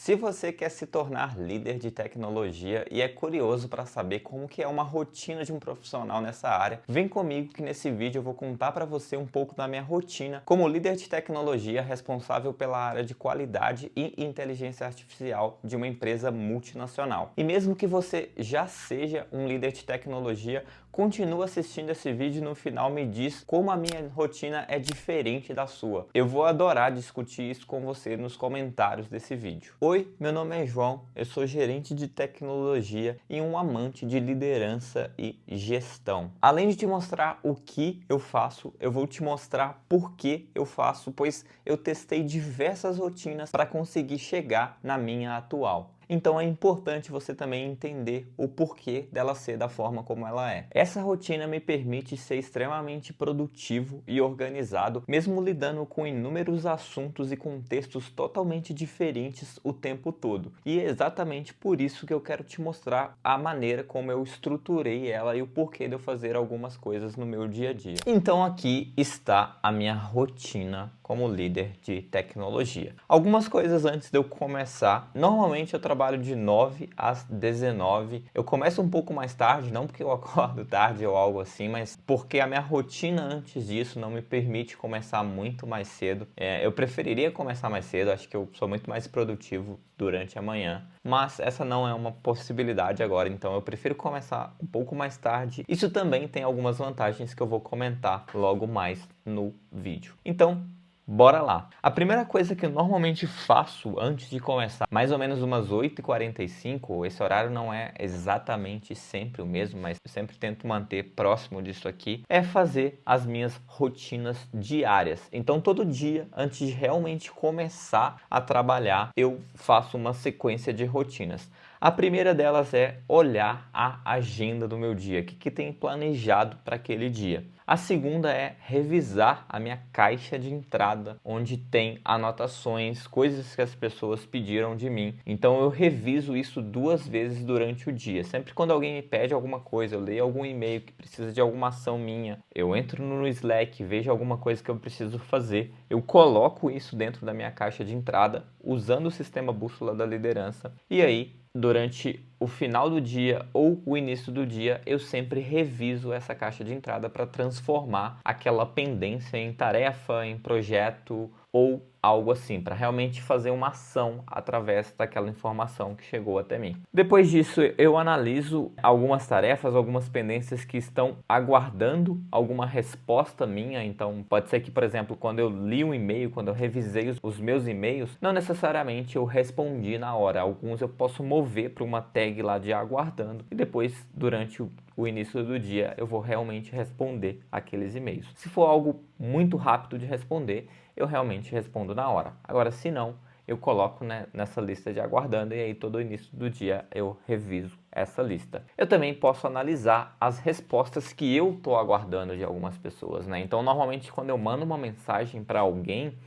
Se você quer se tornar líder de tecnologia e é curioso para saber como que é uma rotina de um profissional nessa área, vem comigo que nesse vídeo eu vou contar para você um pouco da minha rotina como líder de tecnologia responsável pela área de qualidade e inteligência artificial de uma empresa multinacional. E mesmo que você já seja um líder de tecnologia, continua assistindo esse vídeo e no final me diz como a minha rotina é diferente da sua. Eu vou adorar discutir isso com você nos comentários desse vídeo. Oi, meu nome é João, eu sou gerente de tecnologia e um amante de liderança e gestão. Além de te mostrar o que eu faço, eu vou te mostrar por que eu faço, pois eu testei diversas rotinas para conseguir chegar na minha atual. Então é importante você também entender o porquê dela ser da forma como ela é. Essa rotina me permite ser extremamente produtivo e organizado, mesmo lidando com inúmeros assuntos e contextos totalmente diferentes o tempo todo. E é exatamente por isso que eu quero te mostrar a maneira como eu estruturei ela e o porquê de eu fazer algumas coisas no meu dia a dia. Então aqui está a minha rotina como líder de tecnologia. Algumas coisas antes de eu começar. Normalmente eu trabalho de 9 às 19. Eu começo um pouco mais tarde, não porque eu acordo tarde ou algo assim, mas porque a minha rotina antes disso não me permite começar muito mais cedo. Eu preferiria começar mais cedo, acho que eu sou muito mais produtivo durante a manhã, mas essa não é uma possibilidade agora, então eu prefiro começar um pouco mais tarde. Isso também tem algumas vantagens que eu vou comentar logo mais no vídeo. Então, bora lá! A primeira coisa que eu normalmente faço antes de começar, mais ou menos umas 8h45, esse horário não é exatamente sempre o mesmo, mas eu sempre tento manter próximo disso aqui, é fazer as minhas rotinas diárias. Então todo dia, antes de realmente começar a trabalhar, eu faço uma sequência de rotinas. A primeira delas é olhar a agenda do meu dia, o que tem planejado para aquele dia. A segunda é revisar a minha caixa de entrada, onde tem anotações, coisas que as pessoas pediram de mim. Então eu reviso isso 2 vezes durante o dia. Sempre quando alguém me pede alguma coisa, eu leio algum e-mail que precisa de alguma ação minha, eu entro no Slack, vejo alguma coisa que eu preciso fazer, eu coloco isso dentro da minha caixa de entrada, usando o sistema bússola da liderança, e aí durante o final do dia ou o início do dia, eu sempre reviso essa caixa de entrada para transformar aquela pendência em tarefa, em projeto ou algo assim, para realmente fazer uma ação através daquela informação que chegou até mim. Depois disso, eu analiso algumas tarefas, algumas pendências que estão aguardando alguma resposta minha. Então, pode ser que, por exemplo, quando eu li um e-mail, quando eu revisei os meus e-mails, não necessariamente eu respondi na hora. Alguns eu posso mover para uma tag lá de aguardando e depois, durante o início do dia, eu vou realmente responder aqueles e-mails. Se for algo muito rápido de responder, eu realmente respondo na hora. Agora, se não, eu coloco, né, nessa lista de aguardando e aí todo início do dia eu reviso essa lista. Eu também posso analisar as respostas que eu estou aguardando de algumas pessoas, né? Então, normalmente, quando eu mando uma mensagem para alguém,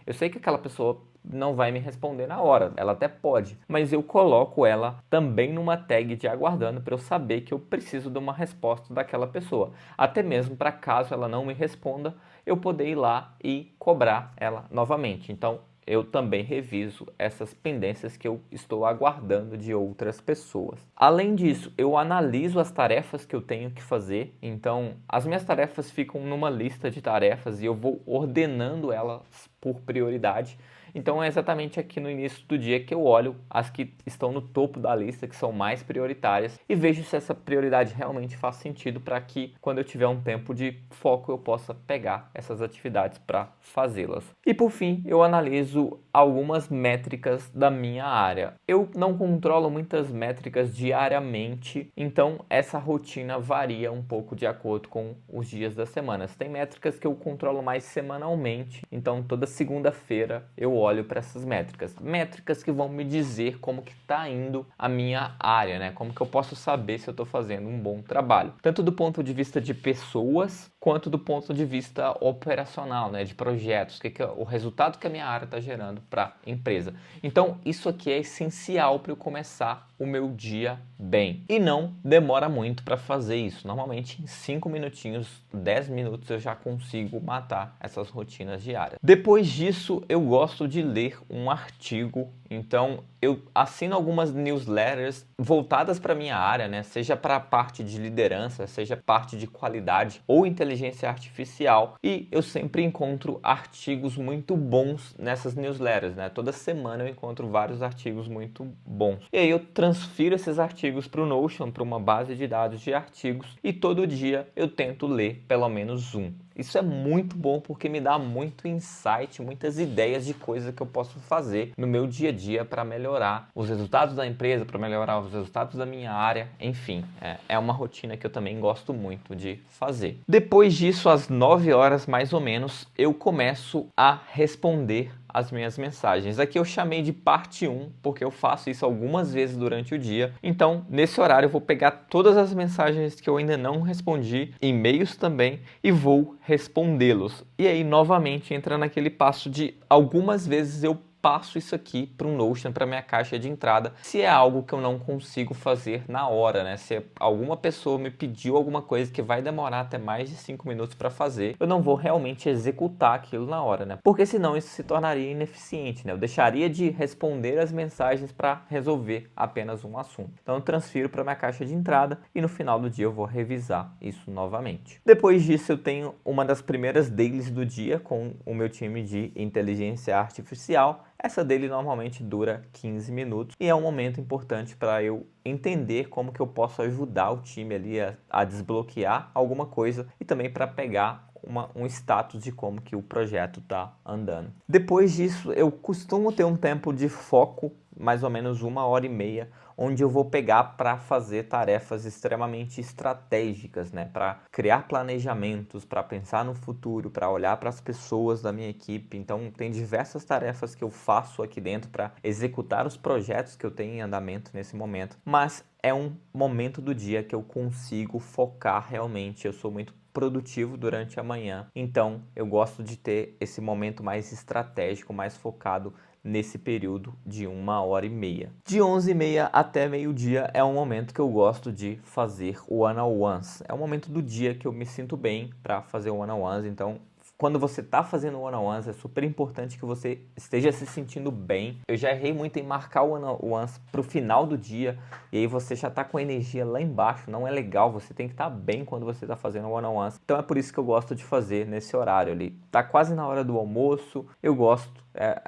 eu sei que aquela pessoa não vai me responder na hora, ela até pode, mas eu coloco ela também numa tag de aguardando para eu saber que eu preciso de uma resposta daquela pessoa, até mesmo para caso ela não me responda, eu poder ir lá e cobrar ela novamente. Então eu também reviso essas pendências que eu estou aguardando de outras pessoas. Além disso, eu analiso as tarefas que eu tenho que fazer. Então, as minhas tarefas ficam numa lista de tarefas e eu vou ordenando elas por prioridade. Então é exatamente aqui no início do dia que eu olho as que estão no topo da lista, que são mais prioritárias, e vejo se essa prioridade realmente faz sentido para que quando eu tiver um tempo de foco eu possa pegar essas atividades para fazê-las. E por fim, eu analiso algumas métricas da minha área. Eu não controlo muitas métricas diariamente, então essa rotina varia um pouco de acordo com os dias das semanas. Tem métricas que eu controlo mais semanalmente, então toda segunda-feira eu olho para essas métricas. Métricas que vão me dizer como que está indo a minha área, né? Como que eu posso saber se eu estou fazendo um bom trabalho. Tanto do ponto de vista de pessoas, quanto do ponto de vista operacional, né? De projetos, o resultado que a minha área está gerando para a empresa. Então, isso aqui é essencial para eu começar o meu dia bem. E não demora muito para fazer isso. Normalmente, em 5 minutinhos, 10 minutos, eu já consigo matar essas rotinas diárias. Depois disso, eu gosto de ler um artigo Então eu assino algumas newsletters voltadas para minha área, né? Seja para a parte de liderança, seja parte de qualidade ou inteligência artificial, e eu sempre encontro artigos muito bons nessas newsletters, né? Toda semana eu encontro vários artigos muito bons. E aí eu transfiro esses artigos para o Notion, para uma base de dados de artigos, e todo dia eu tento ler pelo menos um. Isso é muito bom porque me dá muito insight, muitas ideias de coisas que eu posso fazer no meu dia a dia para melhorar os resultados da empresa, para melhorar os resultados da minha área, enfim, é uma rotina que eu também gosto muito de fazer. Depois disso, às 9 horas mais ou menos, eu começo a responder as minhas mensagens. Aqui eu chamei de parte 1, porque eu faço isso algumas vezes durante o dia. Então, nesse horário eu vou pegar todas as mensagens que eu ainda não respondi, e-mails também, e vou respondê-los. E aí, novamente, entra naquele passo de algumas vezes eu passo isso aqui para um Notion, para minha caixa de entrada, se é algo que eu não consigo fazer na hora, né? Se alguma pessoa me pediu alguma coisa que vai demorar até mais de 5 minutos para fazer, eu não vou realmente executar aquilo na hora, né? Porque senão isso se tornaria ineficiente, né? Eu deixaria de responder as mensagens para resolver apenas um assunto. Então eu transfiro para minha caixa de entrada e no final do dia eu vou revisar isso novamente. Depois disso eu tenho uma das primeiras dailies do dia com o meu time de inteligência artificial. Essa daily normalmente dura 15 minutos e é um momento importante para eu entender como que eu posso ajudar o time ali a desbloquear alguma coisa e também para pegar um status de como que o projeto está andando. Depois disso, eu costumo ter um tempo de foco, mais ou menos 1h30, onde eu vou pegar para fazer tarefas extremamente estratégicas, né? Para criar planejamentos, para pensar no futuro, para olhar para as pessoas da minha equipe. Então, tem diversas tarefas que eu faço aqui dentro para executar os projetos que eu tenho em andamento nesse momento. Mas é um momento do dia que eu consigo focar realmente. Eu sou muito produtivo durante a manhã, então eu gosto de ter esse momento mais estratégico, mais focado nesse período de 1h30. De 11h30 até meio-dia é um momento que eu gosto de fazer one-on-ones. É um momento do dia que eu me sinto bem para fazer one-on-ones, então quando você está fazendo one-on-ones, é super importante que você esteja se sentindo bem. Eu já errei muito em marcar o one-on-ones para o final do dia e aí você já está com a energia lá embaixo. Não é legal, você tem que estar bem quando você está fazendo one-on-ones. Então é por isso que eu gosto de fazer nesse horário ali. Tá quase na hora do almoço, eu gosto.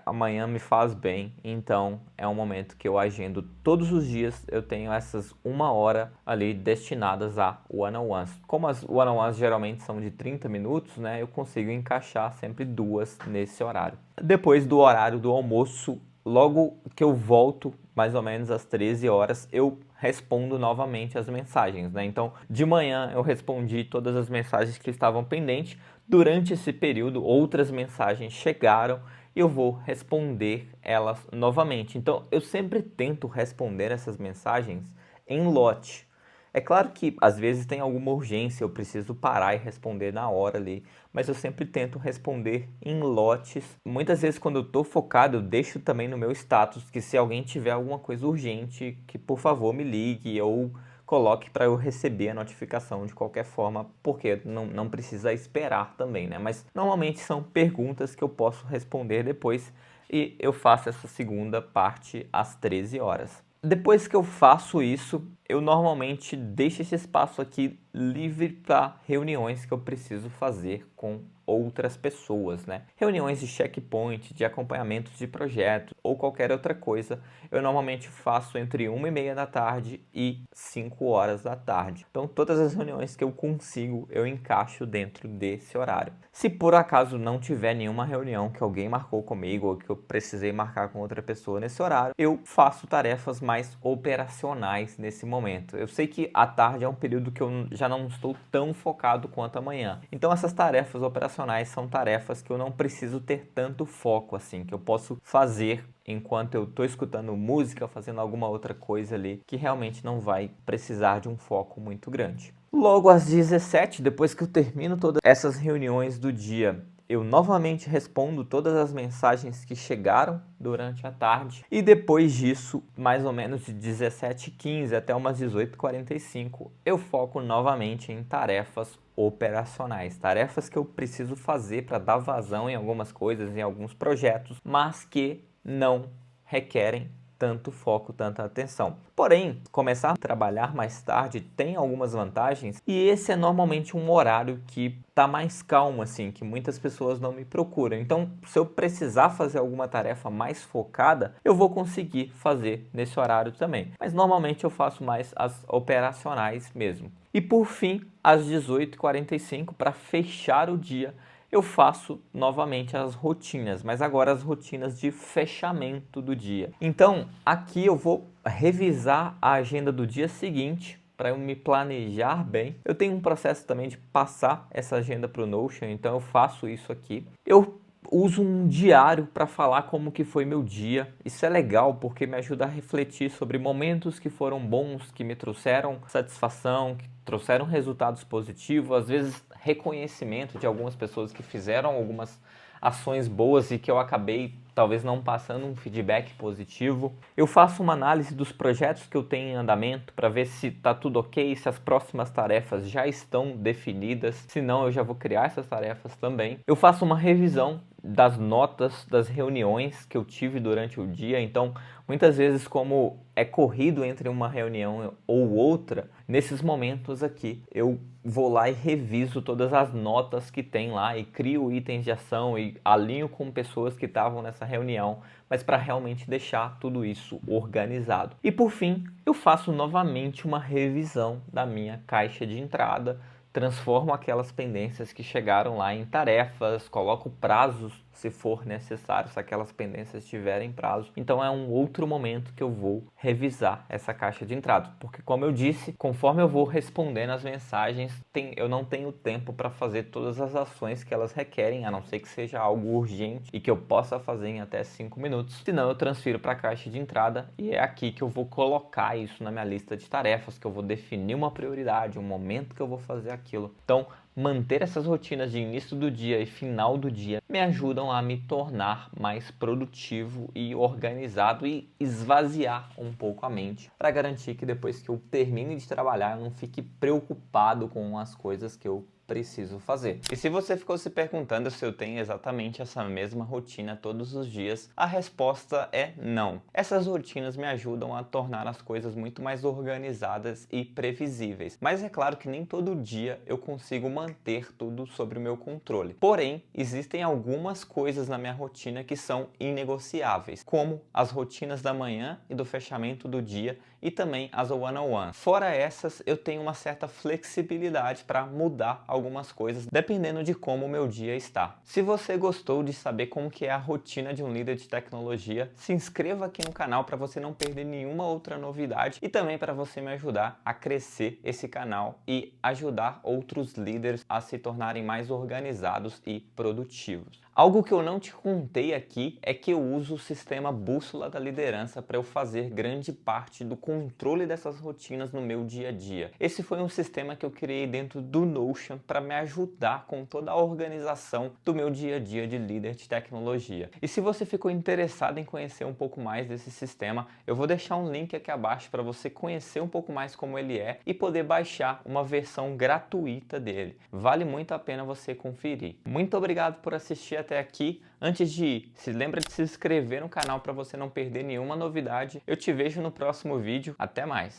Amanhã me faz bem, então é um momento que eu agendo todos os dias. Eu tenho essas 1 hora ali destinadas a one-on-ones. Como as one-on-ones geralmente são de 30 minutos, né, eu consigo encaixar sempre 2 nesse horário. Depois do horário do almoço, logo que eu volto, mais ou menos às 13 horas, eu respondo novamente as mensagens, né? Então, de manhã eu respondi todas as mensagens que estavam pendentes. Durante esse período, outras mensagens chegaram e eu vou responder elas novamente. Então, eu sempre tento responder essas mensagens em lote. É claro que às vezes tem alguma urgência, eu preciso parar e responder na hora ali, mas eu sempre tento responder em lotes. Muitas vezes quando eu estou focado, eu deixo também no meu status que se alguém tiver alguma coisa urgente, que por favor me ligue ou coloque para eu receber a notificação de qualquer forma, porque não precisa esperar também, né? Mas normalmente são perguntas que eu posso responder depois e eu faço essa segunda parte às 13 horas. Depois que eu faço isso, eu normalmente deixo esse espaço aqui livre para reuniões que eu preciso fazer com outras pessoas, né? Reuniões de checkpoint, de acompanhamento de projetos ou qualquer outra coisa, eu normalmente faço entre 1h30 da tarde e 5 horas da tarde. Então, todas as reuniões que eu consigo, eu encaixo dentro desse horário. Se por acaso não tiver nenhuma reunião que alguém marcou comigo ou que eu precisei marcar com outra pessoa nesse horário, eu faço tarefas mais operacionais nesse momento. Eu sei que a tarde é um período que eu já não estou tão focado quanto amanhã. Então essas tarefas operacionais são tarefas que eu não preciso ter tanto foco assim, que eu posso fazer enquanto eu estou escutando música, fazendo alguma outra coisa ali, que realmente não vai precisar de um foco muito grande. Logo às 17, depois que eu termino todas essas reuniões do dia, eu novamente respondo todas as mensagens que chegaram durante a tarde e depois disso, mais ou menos de 17h15 até umas 18h45, eu foco novamente em tarefas operacionais, tarefas que eu preciso fazer para dar vazão em algumas coisas, em alguns projetos, mas que não requerem tanto foco, tanta atenção. Porém, começar a trabalhar mais tarde tem algumas vantagens e esse é normalmente um horário que tá mais calmo, assim, que muitas pessoas não me procuram. Então, se eu precisar fazer alguma tarefa mais focada, eu vou conseguir fazer nesse horário também. Mas normalmente eu faço mais as operacionais mesmo. E por fim, às 18h45, para fechar o dia, eu faço novamente as rotinas, mas agora as rotinas de fechamento do dia. Então, aqui eu vou revisar a agenda do dia seguinte para eu me planejar bem. Eu tenho um processo também de passar essa agenda para o Notion, então eu faço isso aqui. Eu uso um diário para falar como que foi meu dia. Isso é legal porque me ajuda a refletir sobre momentos que foram bons, que me trouxeram satisfação, que trouxeram resultados positivos, às vezes reconhecimento de algumas pessoas que fizeram algumas ações boas e que eu acabei talvez não passando um feedback positivo. Eu faço uma análise dos projetos que eu tenho em andamento para ver se está tudo ok, se as próximas tarefas já estão definidas, se não eu já vou criar essas tarefas também. Eu faço uma revisão das notas das reuniões que eu tive durante o dia, então muitas vezes como é corrido entre uma reunião ou outra, nesses momentos aqui eu vou lá e reviso todas as notas que tem lá e crio itens de ação e alinho com pessoas que estavam nessa reunião, mas para realmente deixar tudo isso organizado. E por fim, eu faço novamente uma revisão da minha caixa de entrada, transformo aquelas pendências que chegaram lá em tarefas, coloco prazos se for necessário, se aquelas pendências tiverem prazo. Então é um outro momento que eu vou revisar essa caixa de entrada, porque como eu disse, conforme eu vou respondendo as mensagens, eu não tenho tempo para fazer todas as ações que elas requerem, a não ser que seja algo urgente e que eu possa fazer em até 5 minutos. Senão eu transfiro para a caixa de entrada e é aqui que eu vou colocar isso na minha lista de tarefas, que eu vou definir uma prioridade, um momento que eu vou fazer aquilo. Então, manter essas rotinas de início do dia e final do dia me ajudam a me tornar mais produtivo e organizado e esvaziar um pouco a mente para garantir que depois que eu termine de trabalhar eu não fique preocupado com as coisas que eu preciso fazer. E se você ficou se perguntando se eu tenho exatamente essa mesma rotina todos os dias, a resposta é não. Essas rotinas me ajudam a tornar as coisas muito mais organizadas e previsíveis. Mas é claro que nem todo dia eu consigo manter tudo sob o meu controle. Porém, existem algumas coisas na minha rotina que são inegociáveis, como as rotinas da manhã e do fechamento do dia e também as one-on-one. Fora essas, eu tenho uma certa flexibilidade para mudar algumas coisas dependendo de como o meu dia está. Se você gostou de saber como que é a rotina de um líder de tecnologia, se inscreva aqui no canal para você não perder nenhuma outra novidade e também para você me ajudar a crescer esse canal e ajudar outros líderes a se tornarem mais organizados e produtivos. Algo que eu não te contei aqui é que eu uso o sistema Bússola da Liderança para eu fazer grande parte do controle dessas rotinas no meu dia a dia. Esse foi um sistema que eu criei dentro do Notion para me ajudar com toda a organização do meu dia a dia de líder de tecnologia. E se você ficou interessado em conhecer um pouco mais desse sistema, eu vou deixar um link aqui abaixo para você conhecer um pouco mais como ele é e poder baixar uma versão gratuita dele. Vale muito a pena você conferir. Muito obrigado por assistir até aqui. Antes de ir, se lembra de se inscrever no canal para você não perder nenhuma novidade. Eu te vejo no próximo vídeo. Até mais!